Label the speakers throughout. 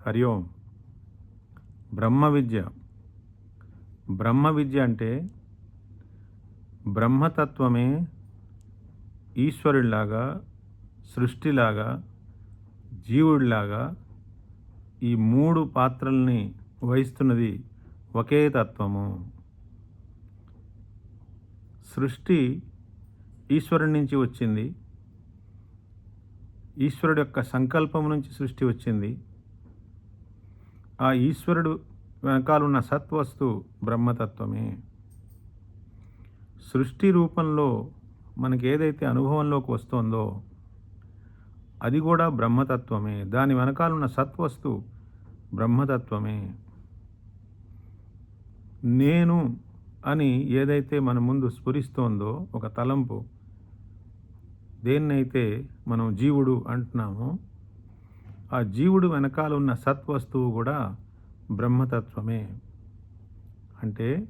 Speaker 1: హరి ఓం. బ్రహ్మ విద్య. బ్రహ్మ విద్య అంటే బ్రహ్మతత్వమే ఈశ్వరుడిలాగా, సృష్టిలాగా, జీవుడిలాగా ఈ మూడు పాత్రల్ని వహిస్తున్నది ఒకే తత్వము. సృష్టి ఈశ్వరుడి నుంచి వచ్చింది. ఈశ్వరుడు యొక్క సంకల్పం నుంచి సృష్టి వచ్చింది. ఆ ఈశ్వరుడు వెనకాలన్న సత్వస్తు బ్రహ్మతత్వమే. సృష్టి రూపంలో మనకి ఏదైతే అనుభవంలోకి వస్తుందో అది కూడా బ్రహ్మతత్వమే. దాని వెనకాలన్న సత్వస్తు బ్రహ్మతత్వమే. నేను అని ఏదైతే మన ముందు స్ఫురిస్తోందో ఒక తలంపు, దేన్నైతే మనం జీవుడు అంటున్నామో ఆ జీవుడు వెనకాల ఉన్న సత్వస్తువు కూడా బ్రహ్మతత్వమే. అంటే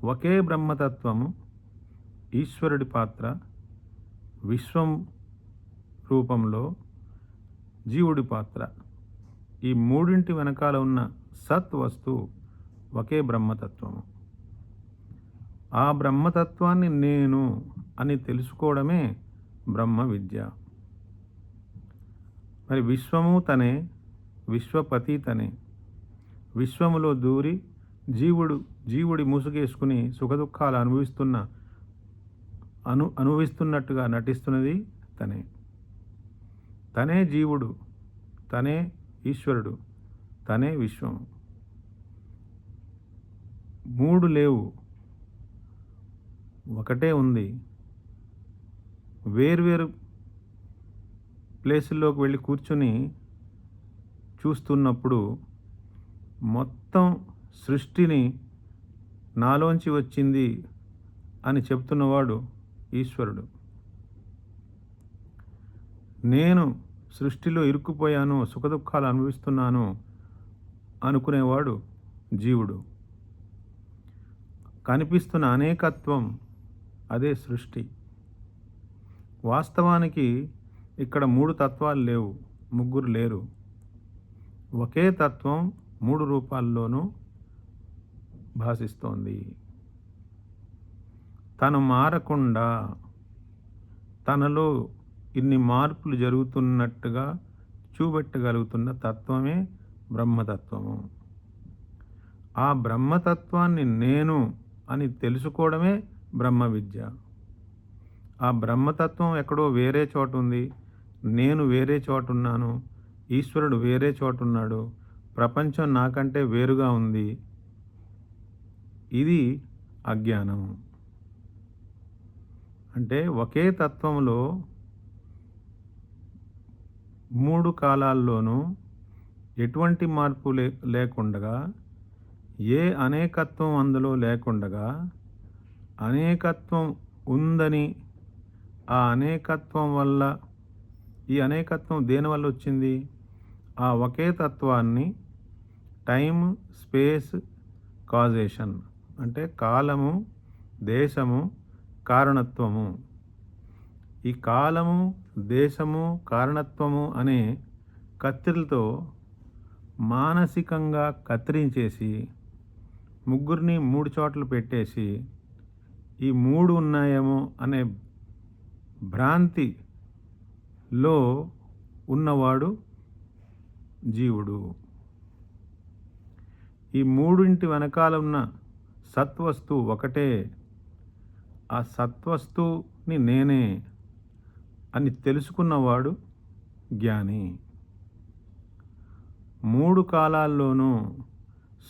Speaker 1: ఒకే బ్రహ్మతత్వము, ఈశ్వరుడి పాత్ర, విశ్వం రూపంలో జీవుడి పాత్ర, ఈ మూడింటి వెనకాల ఉన్న సత్ వస్తువు ఒకే బ్రహ్మతత్వము. ఆ బ్రహ్మతత్వాన్ని నేను అని తెలుసుకోవడమే బ్రహ్మ విద్య. మరి విశ్వము తనే, విశ్వపతి తనే. విశ్వములో దూరి జీవుడి ముసుగేసుకుని సుఖదుఖాలు అనుభవిస్తున్నట్టుగా నటిస్తున్నది తనే. తనే జీవుడు, తనే ఈశ్వరుడు, తనే విశ్వము. మూడు లేవు, ఒకటే ఉంది. వేర్వేరు ప్లేసుల్లోకి వెళ్ళి కూర్చొని చూస్తున్నప్పుడు మొత్తం సృష్టిని నాలోంచి వచ్చింది అని చెప్తున్నవాడు ఈశ్వరుడు. నేను సృష్టిలో ఇరుక్కుపోయాను, సుఖదుఖాలు అనుభవిస్తున్నాను అనుకునేవాడు జీవుడు. కనిపిస్తున్న అనేకత్వం అదే సృష్టి. వాస్తవానికి ఇక్కడ మూడు తత్వాలు లేవు, ముగ్గురు లేరు. ఒకే తత్వం మూడు రూపాల్లోనూ భాసిస్తోంది. తను మారకుండా తనలో ఇన్ని మార్పులు జరుగుతున్నట్టుగా చూపెట్టగలుగుతున్న తత్వమే బ్రహ్మతత్వము. ఆ బ్రహ్మతత్వాన్ని నేను అని తెలుసుకోవడమే బ్రహ్మ విద్య. ఆ బ్రహ్మతత్వం ఎక్కడో వేరే చోట ఉంది, నేను వేరే చోట ఉన్నాను, ఈశ్వరుడు వేరే చోట ఉన్నాడు, ప్రపంచం నాకంటే వేరుగా ఉంది. ఇది అజ్ఞానం. అంటే ఒకే తత్వంలో మూడు కాలాల్లోనూ ఎటువంటి మార్పు లేకుండగా, ఏ అనేకత్వం అందులో లేకుండగా, అనేకత్వం ఉందని, ఆ అనేకత్వం వల్ల, ఈ అనేకత్వం దేనివల్ల వచ్చింది? ఆ ఒకే తత్వాన్ని టైమ్, స్పేస్, కాజేషన్ అంటే కాలము, దేశము, కారణత్వము. ఈ కాలము, దేశము, కారణత్వము అనే కత్తిలతో మానసికంగా కత్తిరించేసి ముగ్గురిని మూడు చోట్ల పెట్టేసి ఈ మూడు ఉన్నాయేమో అనే భ్రాంతిలో ఉన్నవాడు జీవుడు. ఈ మూడింటి వెనకాల ఉన్న సత్వస్తువు ఒకటే. ఆ సత్వస్తుని నేనే అని తెలుసుకున్నవాడు జ్ఞాని. మూడు కాలాల్లోనూ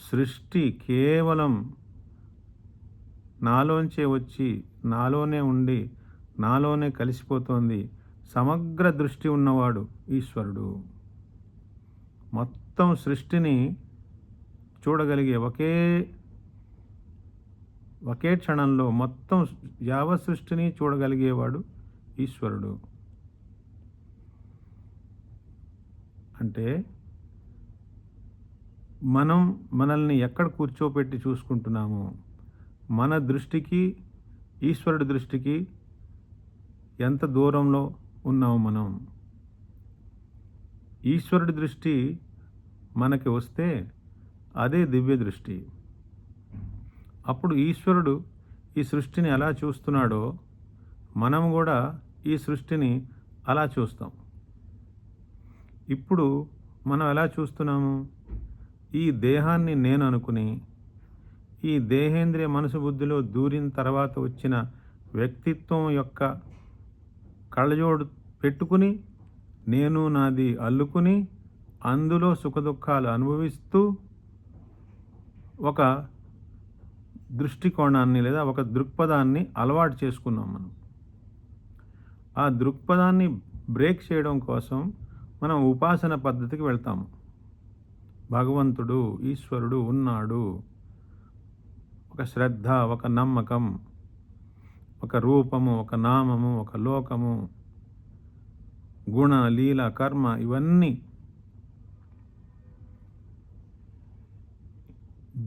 Speaker 1: సృష్టి కేవలం నాలోంచే వచ్చి, నాలోనే ఉండి, నాలోనే కలిసిపోతోంది. సమగ్ర దృష్టి ఉన్నవాడు ఈశ్వరుడు. మొత్తం సృష్టిని చూడగలిగే ఒకే క్షణంలో మొత్తం యావత్ సృష్టిని చూడగలిగేవాడు ఈశ్వరుడు. అంటే మనల్ని ఎక్కడ కూర్చోపెట్టి చూసుకుంటున్నాము, మన దృష్టికి ఈశ్వరుడి దృష్టికి ఎంత దూరంలో ఉన్నాము మనం. ఈశ్వరుడి దృష్టి మనకి వస్తే అదే దివ్య దృష్టి. అప్పుడు ఈశ్వరుడు ఈ సృష్టిని ఎలా చూస్తున్నాడో మనం కూడా ఈ సృష్టిని అలా చూస్తాం. ఇప్పుడు మనం ఎలా చూస్తున్నాము? ఈ దేహాన్ని నేను అనుకుని, ఈ దేహేంద్రియ మనసు బుద్ధిలో దూరిన తర్వాత వచ్చిన వ్యక్తిత్వం యొక్క కళ్ళజోడు పెట్టుకుని, నేను నాది అల్లుకుని, అందులో సుఖదుఖాలు అనుభవిస్తూ ఒక దృష్టికోణాన్ని లేదా ఒక దృక్పథాన్ని అలవాటు చేసుకున్నాం మనం. ఆ దృక్పథాన్ని బ్రేక్ చేయడం కోసం మనం ఉపాసన పద్ధతికి వెళ్తాము. భగవంతుడు, ఈశ్వరుడు ఉన్నాడు, ఒక శ్రద్ధ, ఒక నమ్మకం, ఒక రూపము, ఒక నామము, ఒక లోకము, గుణ, లీల, కర్మ, ఇవన్నీ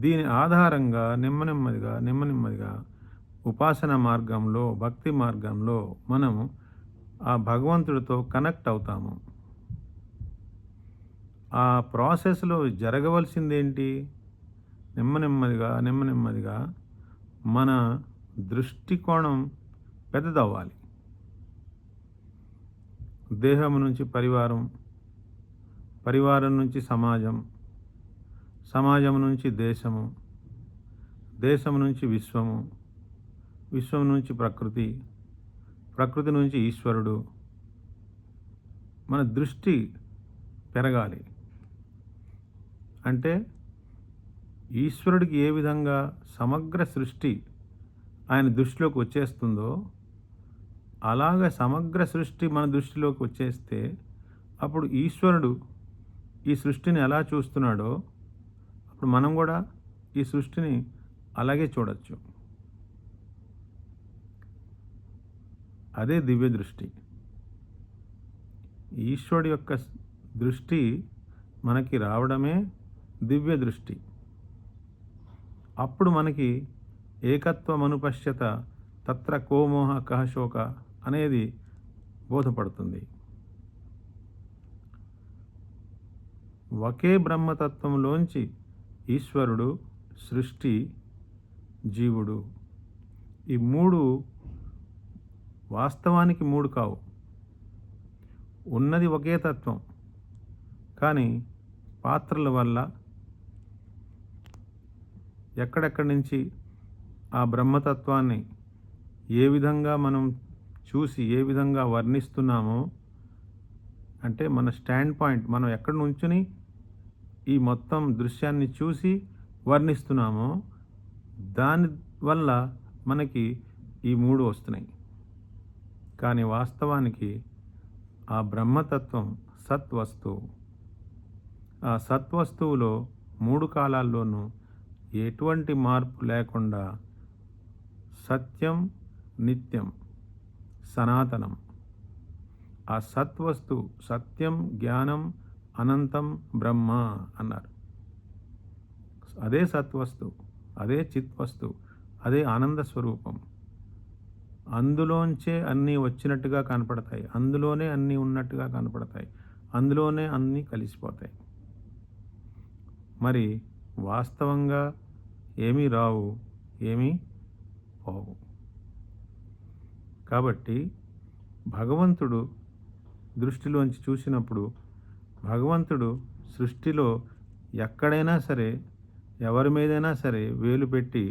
Speaker 1: దీని ఆధారంగా నెమ్మదిగా ఉపాసన మార్గంలో, భక్తి మార్గంలో మనము ఆ భగవంతుడితో కనెక్ట్ అవుతాము. ఆ ప్రాసెస్లో జరగవలసిందేంటి? నెమ్మదిగా మన దృష్టికోణం పెద్దదవ్వాలి. దేహం నుంచి పరివారం, పరివారం నుంచి సమాజం, సమాజం నుంచి దేశము, దేశం నుంచి విశ్వము, విశ్వం నుంచి ప్రకృతి, ప్రకృతి నుంచి ఈశ్వరుడు. మన దృష్టి పెరగాలి. అంటే ఈశ్వరుడికి ఏ విధంగా సమగ్ర సృష్టి ఆయన దృష్టిలోకి వచ్చేస్తుందో, అలాగ సమగ్ర సృష్టి మన దృష్టిలోకి వచ్చేస్తే అప్పుడు ఈశ్వరుడు ఈ సృష్టిని ఎలా చూస్తున్నాడో అప్పుడు మనం కూడా ఈ సృష్టిని అలాగే చూడొచ్చు. అదే దివ్య దృష్టి. ఈశ్వరుడి యొక్క దృష్టి మనకి రావడమే దివ్య దృష్టి. అప్పుడు మనకి ఏకత్వమనుపశ్యత తత్ర కోమోహ కహ శోక అనేది బోధపడుతుంది. ఒకే బ్రహ్మతత్వంలోంచి ఈశ్వరుడు, సృష్టి, జీవుడు, ఈ మూడు వాస్తవానికి మూడు కావు. ఉన్నది ఒకే తత్వం, కానీ పాత్రల వల్ల ఎక్కడెక్కడి నుంచి ఆ బ్రహ్మతత్వాన్ని ఏ విధంగా మనం చూసి ఏ విధంగా వర్ణిస్తున్నామో, అంటే మన స్టాండ్ పాయింట్, మనం ఎక్కడి నుంచుని ఈ మొత్తం దృశ్యాన్ని చూసి వర్ణిస్తున్నామో దాని వల్ల మనకి ఈ మూడు వస్తున్నాయి. కానీ వాస్తవానికి ఆ బ్రహ్మతత్వం సత్వస్తువు. ఆ సత్వస్తువులో మూడు కాలాల్లోనూ ఎటువంటి మార్పు లేకుండా సత్యం, నిత్యం, సనాతనం. ఆ సత్వస్తు సత్యం, జ్ఞానం, అనంతం, బ్రహ్మ అన్నారు. అదే సత్వస్తు, అదే చిత్వస్తు, అదే ఆనంద స్వరూపం. అందులోంచే అన్నీ వచ్చినట్టుగా కనపడతాయి, అందులోనే అన్నీ ఉన్నట్టుగా కనపడతాయి, అందులోనే అన్నీ కలిసిపోతాయి. మరి వాస్తవంగా ఏమీ రావు, ఏమీ పోవు. కాబట్టి భగవంతుడు దృష్టిలోంచి చూసినప్పుడు భగవంతుడు సృష్టిలో ఎక్కడైనా సరే, ఎవరి మీదైనా సరే వేలు పెట్టి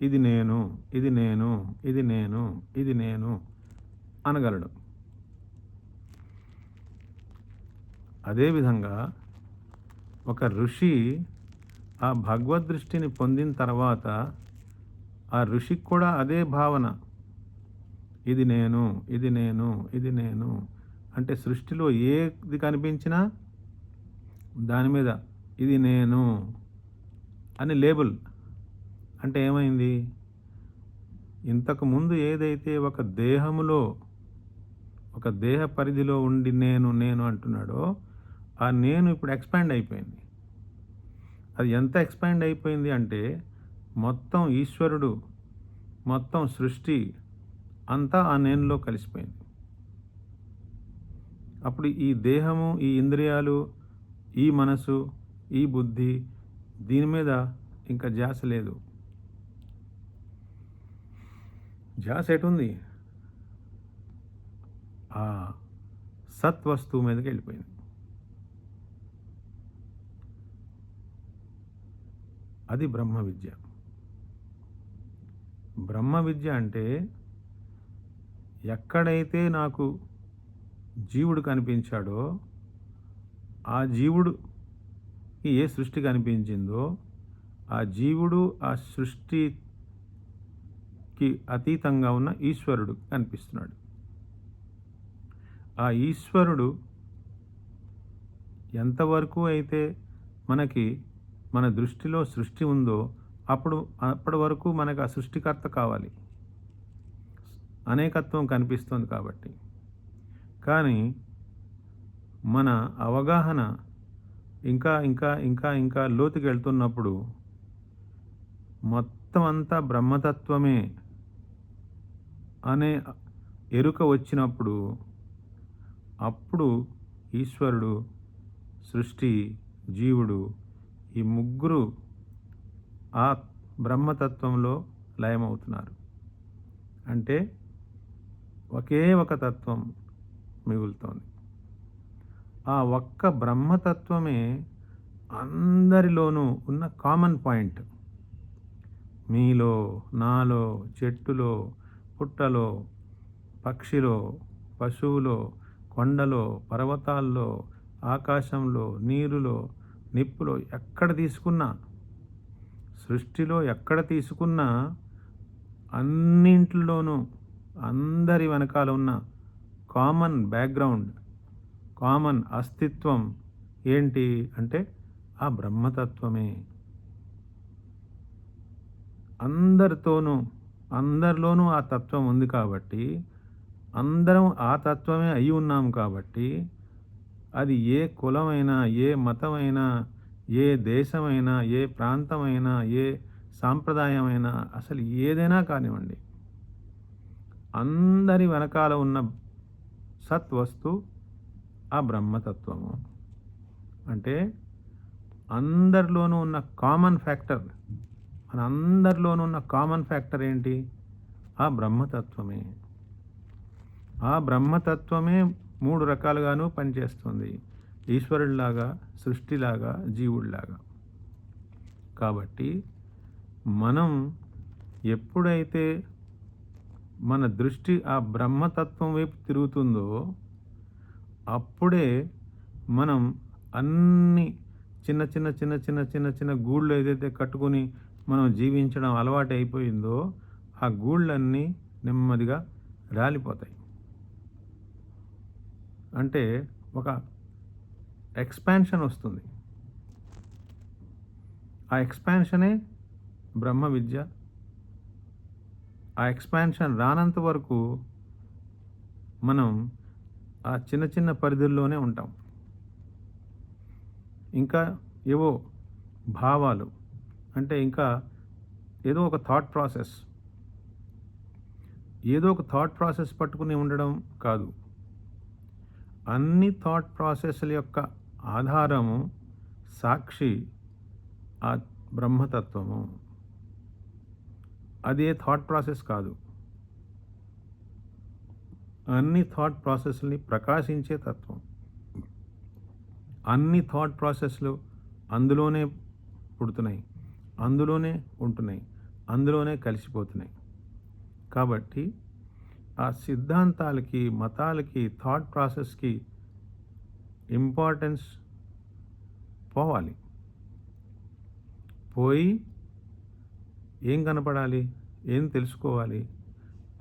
Speaker 1: ఇది నేను, ఇది నేను, ఇది నేను, ఇది నేను అనగలడు. అదేవిధంగా ఒక ఋషి ఆ భగవద్దృష్టిని పొందిన తర్వాత ఆ ఋషికి కూడా అదే భావన, ఇది నేను, ఇది నేను, ఇది నేను. అంటే సృష్టిలో ఏది కనిపించినా దాని మీద ఇది నేను అని లేబుల్. అంటే ఏమైంది? ఇంతకుముందు ఏదైతే ఒక దేహములో, ఒక దేహ పరిధిలో ఉండి నేను నేను అంటున్నాడో ఆ నేను ఇప్పుడు ఎక్స్పాండ్ అయిపోయింది. అది ఎంత ఎక్స్పాండ్ అయిపోయింది అంటే మొత్తం ఈశ్వరుడు, మొత్తం సృష్టి అంతా ఆ నేనులో కలిసిపోయింది. అప్పుడు ఈ దేహము, ఈ ఇంద్రియాలు, ఈ మనసు, ఈ బుద్ధి, దీని మీద ఇంకా ధ్యాస లేదు. ధ్యాస ఎటుంది? ఆ సత్వస్తువు మీదకి వెళ్ళిపోయింది. అది బ్రహ్మ విద్య. బ్రహ్మ విద్య అంటే ఎక్కడైతే నాకు జీవుడు కనిపించాడో, ఆ జీవుడుకి ఏ సృష్టి కనిపించిందో, ఆ జీవుడు ఆ సృష్టికి అతీతంగా ఉన్న ఈశ్వరుడు కనిపిస్తున్నాడు. ఆ ఈశ్వరుడు ఎంతవరకు అయితే మనకి మన దృష్టిలో సృష్టి ఉందో అప్పటి వరకు మనకు ఆ సృష్టికర్త కావాలి. అనేకత్వం కనిపిస్తుంది కాబట్టి. కానీ మన అవగాహన ఇంకా ఇంకా ఇంకా ఇంకా లోతుకి వెళ్తున్నప్పుడు మొత్తం అంతా బ్రహ్మతత్వమే అనే ఎరుక వచ్చినప్పుడు అప్పుడు ఈశ్వరుడు, సృష్టి, జీవుడు ఈ ముగ్గురు ఆ బ్రహ్మతత్వంలో లయమవుతున్నారు. అంటే ఒకే ఒక తత్వం మిగులుతోంది. ఆ ఒక్క బ్రహ్మతత్వమే అందరిలోనూ ఉన్న కామన్ పాయింట్. మీలో, నాలో, చెట్టులో, పుట్టలో, పక్షిలో, పశువులో, కొండలో, పర్వతాల్లో, ఆకాశంలో, నీరులో, నిప్పులో, ఎక్కడ తీసుకున్నా, సృష్టిలో ఎక్కడ తీసుకున్నా అన్నింటిలోనూ అందరి వెనకాల ఉన్న కామన్ బ్యాక్గ్రౌండ్, కామన్ అస్తిత్వం ఏంటి అంటే ఆ బ్రహ్మతత్వమే. అందరిలోనూ ఆ తత్వం ఉంది కాబట్టి, అందరం ఆ తత్వమే అయి ఉన్నాం కాబట్టి, అది ఏ కులమైనా, ఏ మతమైనా, ఏ దేశమైనా, ఏ ప్రాంతమైనా, ఏ సాంప్రదాయమైనా, అసలు ఏదైనా కానివ్వండి, అందరి వెనకాల ఉన్న సత్వస్తు ఆ బ్రహ్మతత్వము. అంటే అందరిలోనూ ఉన్న కామన్ ఫ్యాక్టర్, మన అందరిలోనూ ఉన్న కామన్ ఫ్యాక్టర్ ఏంటి? ఆ బ్రహ్మతత్వమే. ఆ బ్రహ్మతత్వమే 3 రకాలుగాను పనిచేస్తుంది. ఈశ్వరుడిలాగా, సృష్టిలాగా, జీవుడిలాగా. కాబట్టి మనం ఎప్పుడైతే మన దృష్టి ఆ బ్రహ్మతత్వం వైపు తిరుగుతుందో అప్పుడే మనం అన్ని చిన్న చిన్న చిన్న చిన్న చిన్న చిన్న గూళ్ళు ఏదైతే కట్టుకొని మనం జీవించడం అలవాటు అయిపోయిందో ఆ గూళ్ళన్నీ నెమ్మదిగా రాలిపోతాయి. అంటే ఒక ఎక్స్పాన్షన్ వస్తుంది. ఆ ఎక్స్పాన్షనే బ్రహ్మ విద్య. ఆ ఎక్స్పాన్షన్ రానంత వరకు మనం ఆ చిన్న చిన్న పరిధుల్లోనే ఉంటాం. ఇంకా ఏవో భావాలు, అంటే ఇంకా ఏదో ఒక థాట్ ప్రాసెస్ పట్టుకుని ఉండడం కాదు. అన్ని థాట్ ప్రాసెస్ల యొక్క ఆధారము, సాక్షి ఆ బ్రహ్మతత్వము. అదే థాట్ ప్రాసెస్ కాదు. అన్ని థాట్ ప్రాసెస్ని ప్రకాశించే తత్వం. అన్ని థాట్ ప్రాసెస్లు అందులోనే పుడుతున్నాయి, అందులోనే ఉంటున్నాయి, అందులోనే కలిసిపోతున్నాయి. కాబట్టి ఆ సిద్ధాంతాలకి, మతాలకి, థాట్ ప్రాసెస్కి ఇంపార్టెన్స్ పోవాలి. పోయి ఏం కనపడాలి, ఏం తెలుసుకోవాలి?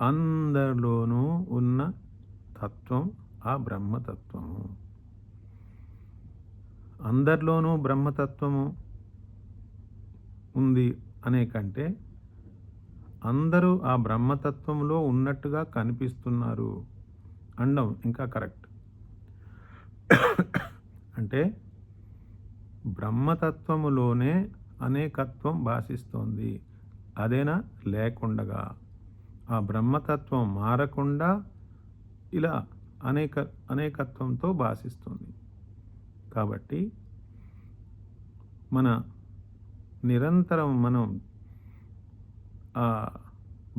Speaker 1: అందరిలోనూ ఉన్న తత్వం ఆ బ్రహ్మతత్వము. అందరిలోనూ బ్రహ్మతత్వము ఉంది అనే కంటే అందరూ ఆ బ్రహ్మతత్వంలో ఉన్నట్టుగా కనిపిస్తున్నారు అనడం ఇంకా కరెక్ట్. అంటే బ్రహ్మతత్వములోనే అనేకత్వం భాషిస్తోంది. అదేనా లేకుండగా ఆ బ్రహ్మతత్వం మారకుండా ఇలా అనేకత్వంతో భాషిస్తుంది. కాబట్టి మన నిరంతరం మనం ఆ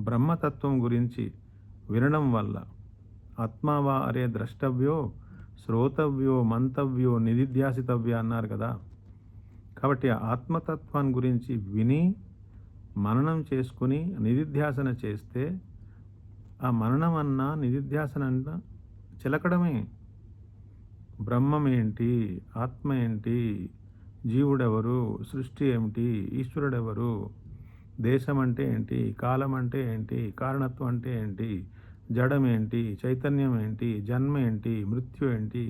Speaker 1: బ్రహ్మతత్వం గురించి వినడం వల్ల ఆత్మావా అరే ద్రష్టవ్యో శ్రోతవ్యో మంతవ్యో నిధిధ్యాసితవ్య అన్నారు కదా. కాబట్టి ఆ ఆత్మతత్వాన్ని గురించి విని మననం చేసుకుని నిధిధ్యాసన చేస్తే ఆ మననం అన్నా నిధిధ్యాసన అన్నా చిలకడమే. బ్రహ్మం ఏంటి, ఆత్మ ఏంటి, జీవుడెవరు, సృష్టి ఏమిటి, ఈశ్వరుడెవరు, దేశం అంటే ఏంటి, కాలం అంటే ఏంటి, కారణత్వం అంటే ఏంటి, జడం ఏంటి, చైతన్యం ఏంటి, జన్మ ఏంటి, మృత్యు ఏంటి,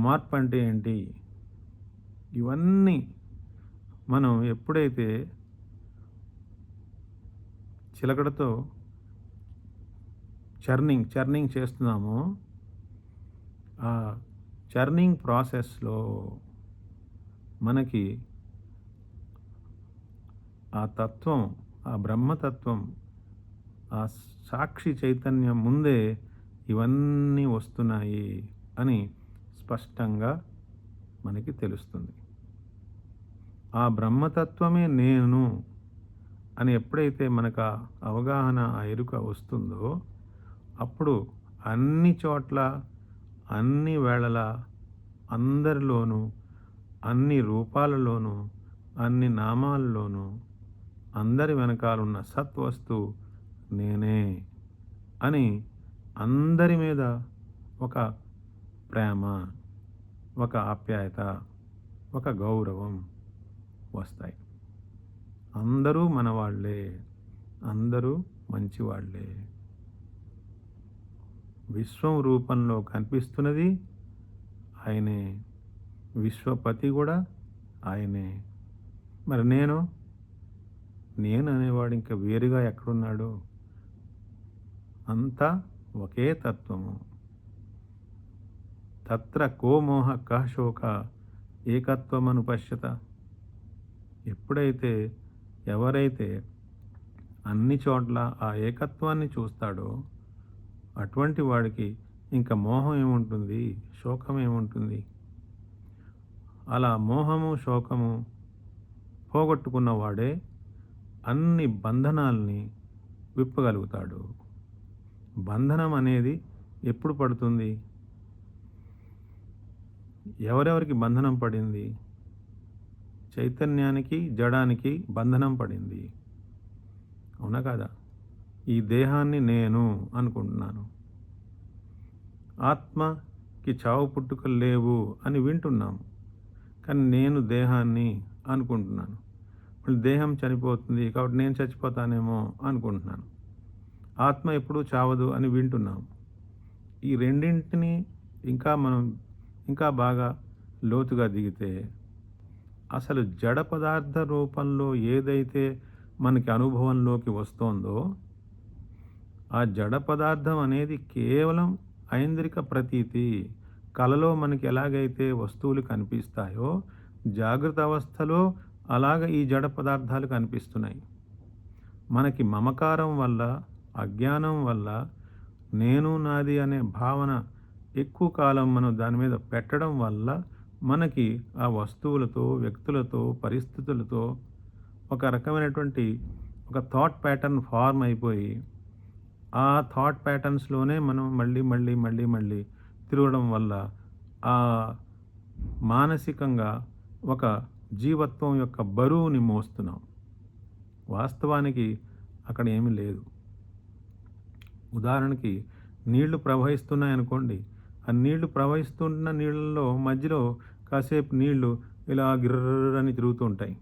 Speaker 1: మార్పు అంటే ఏంటి, ఇవన్నీ మనం ఎప్పుడైతే చిలకడతో చర్నింగ్ చేస్తున్నామో ఆ చర్నింగ్ ప్రాసెస్లో మనకి ఆ తత్వం, ఆ బ్రహ్మతత్వం, ఆ సాక్షి చైతన్యం ముందే ఇవన్నీ వస్తున్నాయి అని స్పష్టంగా మనకి తెలుస్తుంది. ఆ బ్రహ్మతత్వమే నేను అని ఎప్పుడైతే మనకు ఆ అవగాహన, ఆ ఎరుక వస్తుందో అప్పుడు అన్ని చోట్ల, అన్ని వేళలా, అందరిలోనూ, అన్ని రూపాలలోనూ, అన్ని నామాల్లోనూ, అందరి వెనకాలన్న సత్వస్తు నేనే అని అందరి మీద ఒక ప్రేమ, ఒక ఆప్యాయత, ఒక గౌరవం వస్తాయి. అందరూ మనవాళ్లే, అందరూ మంచివాళ్లే. విశ్వం రూపంలో కనిపిస్తున్నది ఆయనే, విశ్వపతి కూడా ఆయనే. మరి నేను అనేవాడు ఇంకా వేరుగా ఎక్కడున్నాడు? అంతా ఒకే తత్వము. తత్ర కో మోహ కః శోక ఏకత్వమను పశ్యత. ఎప్పుడైతే ఎవరైతే అన్ని చోట్ల ఆ ఏకత్వాన్ని చూస్తాడో అటువంటి వాడికి ఇంకా మోహం ఏముంటుంది, శోకం ఏముంటుంది? అలా మోహము, శోకము పోగొట్టుకున్న వాడే అన్ని బంధనాల్ని విప్పగలుగుతాడు. బంధనం అనేది ఎప్పుడు పడుతుంది? ఎవరెవరికి బంధనం పడింది? చైతన్యానికి, జడానికి బంధనం పడింది. అవునా కాదా? ఈ దేహాన్ని నేను అనుకుంటున్నాను. ఆత్మకి చావు పుట్టుకలు లేవు అని వింటున్నాము. కానీ నేను దేహాన్ని అనుకుంటున్నాను. మళ్ళీ దేహం చనిపోతుంది కాబట్టి నేను చచ్చిపోతానేమో అనుకుంటున్నాను. ఆత్మ ఎప్పుడూ చావదు అని వింటున్నాము. ఈ రెండింటిని మనం ఇంకా బాగా లోతుగా దిగితే అసలు జడ పదార్థ రూపంలో ఏదైతే మనకి అనుభవంలోకి వస్తోందో ఆ జడ పదార్థం అనేది కేవలం ఐంద్రిక ప్రతీతి. కలలో మనకి ఎలాగైతే వస్తువులు కనిపిస్తాయో జాగ్రత్త అవస్థలో అలాగ ఈ జడ పదార్థాలు కనిపిస్తున్నాయి. మనకి మమకారం వల్ల, అజ్ఞానం వల్ల నేను నాది అనే భావన ఎక్కువ కాలం మనం దాని మీద పెట్టడం వల్ల మనకి ఆ వస్తువులతో, వ్యక్తులతో, పరిస్థితులతో ఒక రకమైనటువంటి ఒక థాట్ ప్యాటర్న్ ఫార్మ్ అయిపోయి ఆ థాట్ ప్యాటర్న్స్లోనే మనం మళ్ళీ తిరగడం వల్ల ఆ మానసికంగా ఒక జీవత్వం యొక్క బరువుని మోస్తున్నాం. వాస్తవానికి అక్కడ ఏమీ లేదు. ఉదాహరణకి నీళ్లు ప్రవహిస్తున్నాయనుకోండి, ఆ నీళ్లు ప్రవహిస్తున్న నీళ్ళల్లో మధ్యలో కాసేపు నీళ్లు ఇలా గిర్రని తిరుగుతూ ఉంటాయి,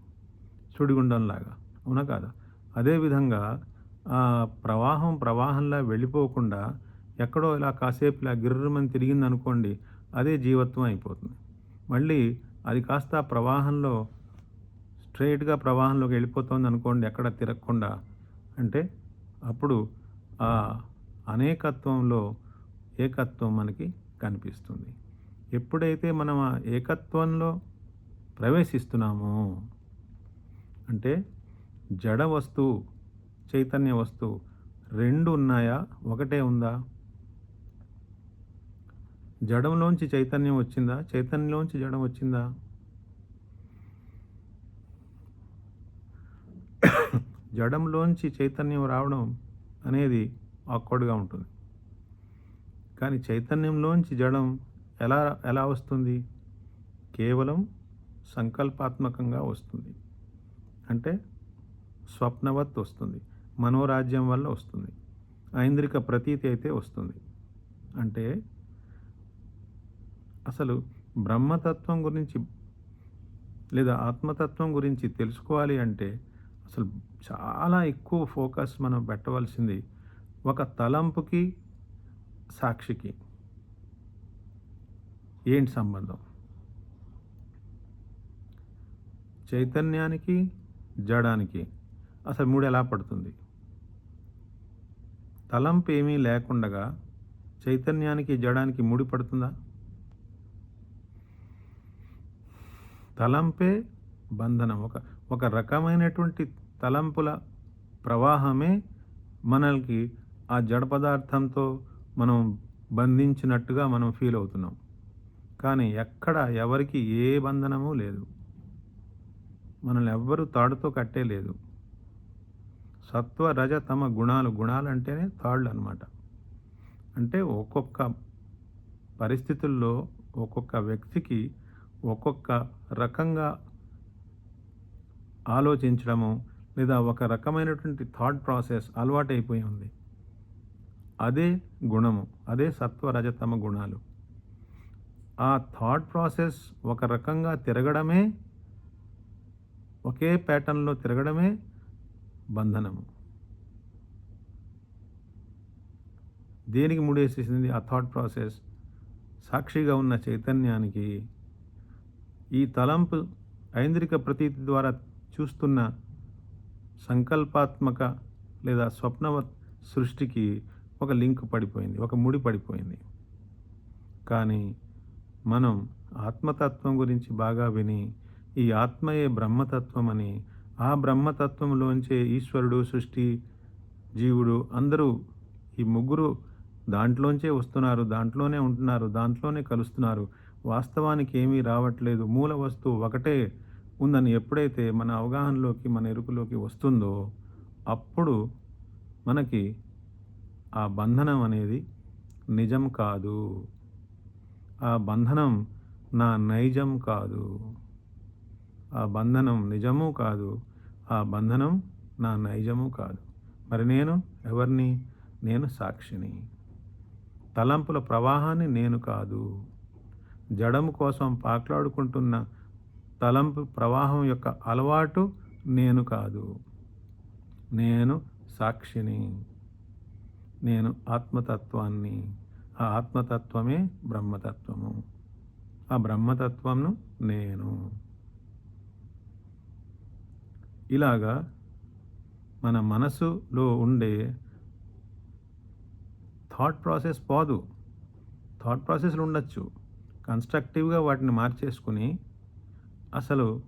Speaker 1: సుడిగుండంలాగా. అవునా కాదా? అదేవిధంగా ఆ ప్రవాహంలా వెళ్ళిపోకుండా ఎక్కడో ఇలా కాసేపు ఇలా గిర్రమని తిరిగింది అనుకోండి, అదే జీవత్వం అయిపోతుంది. మళ్ళీ అది కాస్త ప్రవాహంలో స్ట్రైట్గా ప్రవాహంలోకి వెళ్ళిపోతుంది అనుకోండి, ఎక్కడ తిరగకుండా. అంటే అప్పుడు ఆ అనేకత్వంలో ఏకత్వం మనకి కనిపిస్తుంది. ఎప్పుడైతే మనం ఆ ఏకత్వంలో ప్రవేశిస్తున్నామో అంటే జడ వస్తువు, చైతన్య వస్తువు రెండు ఉన్నాయా, ఒకటే ఉందా? జడంలోంచి చైతన్యం వచ్చిందా, చైతన్యంలోంచి జడం వచ్చిందా? జడంలోంచి చైతన్యం రావడం అనేది ఆక్వర్డ్గా ఉంటుంది. కానీ చైతన్యంలోంచి జడం ఎలా ఎలా వస్తుంది? కేవలం సంకల్పాత్మకంగా వస్తుంది. అంటే స్వప్నవత్ వస్తుంది. మనోరాజ్యం వల్ల వస్తుంది. ఐంద్రిక ప్రతీతి అయితే వస్తుంది. అంటే అసలు బ్రహ్మతత్వం గురించి లేదా ఆత్మతత్వం గురించి తెలుసుకోవాలి అంటే అసలు చాలా ఎక్కువ ఫోకస్ మనం పెట్టవలసింది ఒక తలంపుకి, సాక్షికి ఏంటి సంబంధం? చైతన్యానికి, జడానికి అసలు మూడు ఎలా పడుతుంది? తలంపు ఏమీ లేకుండగా చైతన్యానికి, జడానికి ముడి పడుతుందా? తలంపే బంధనం. ఒక రకమైనటువంటి తలంపుల ప్రవాహమే మనల్కి ఆ జడ పదార్థంతో మనం బంధించినట్టుగా మనం ఫీల్ అవుతున్నాం. కానీ ఎక్కడ ఎవరికి ఏ బంధనము లేదు. మనల్ని ఎవ్వరూ తాడుతో కట్టే లేదు. సత్వ రజ తమ గుణాలు అంటేనే తాళ్ళు అన్నమాట. అంటే ఒక్కొక్క పరిస్థితుల్లో ఒక్కొక్క వ్యక్తికి ఒక్కొక్క రకంగా ఆలోచించడము లేదా ఒక రకమైనటువంటి థాట్ ప్రాసెస్ అలవాటైపోయి ఉంది. అదే గుణము, అదే సత్వ రజతమ గుణాలు. ఆ థాట్ ప్రాసెస్ ఒక రకంగా తిరగడమే, ఒకే ప్యాటర్న్లో తిరగడమే బంధనము. దేనికి ముడేసేసింది ఆ థాట్ ప్రాసెస్? సాక్షిగా ఉన్న చైతన్యానికి ఈ తలంపు ఐంద్రిక ప్రతీతి ద్వారా చూస్తున్న సంకల్పాత్మక లేదా స్వప్నవత్ సృష్టికి ఒక లింక్ పడిపోయింది, ఒక ముడి పడిపోయింది. కానీ మనం ఆత్మతత్వం గురించి బాగా విని ఈ ఆత్మయే బ్రహ్మతత్వం అని, ఆ బ్రహ్మతత్వంలోంచే ఈశ్వరుడు, సృష్టి, జీవుడు అందరూ ఈ ముగ్గురు దాంట్లోంచే వస్తున్నారు, దాంట్లోనే ఉంటున్నారు, దాంట్లోనే కలుస్తున్నారు, వాస్తవానికి ఏమీ రావట్లేదు, మూల వస్తువు ఒకటే ఉందని ఎప్పుడైతే మన అవగాహనలోకి, మన ఎరుకలోకి వస్తుందో అప్పుడు మనకి ఆ బంధనం అనేది నిజం కాదు, ఆ బంధనం నా నైజం కాదు, ఆ బంధనం నిజము కాదు, ఆ బంధనం నా నైజము కాదు. మరి నేను ఎవరిని? నేను సాక్షిని. తలంపుల ప్రవాహాన్ని నేను కాదు. జడము కోసం పాట్లాడుకుంటున్న తలంపు ప్రవాహం యొక్క అలవాటు నేను కాదు. నేను సాక్షిని. నేను ఆత్మతత్వాన్ని. ఆ ఆత్మతత్వమే బ్రహ్మతత్వము. ఆ బ్రహ్మతత్వంను నేను. ఇలాగా మన మనసులో ఉండే థాట్ ప్రాసెస్ పోదు. థాట్ ప్రాసెస్లు ఉండొచ్చు, కన్స్ట్రక్టివ్గా వాటిని మార్చేసుకుని అసలు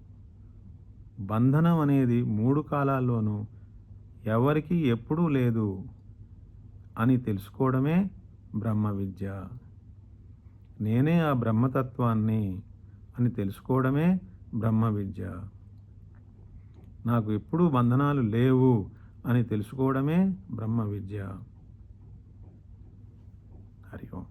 Speaker 1: బంధనం అనేది మూడు కాలాల్లోనూ ఎవరికి ఎప్పుడూ లేదు అని తెలుసుకోవడమే బ్రహ్మ విద్య. నేనే ఆ బ్రహ్మతత్వాన్ని అని తెలుసుకోవడమే బ్రహ్మ విద్య. నాకు ఎప్పుడూ బంధనాలు లేవు అని తెలుసుకోవడమే బ్రహ్మ విద్య. హరి ఓం.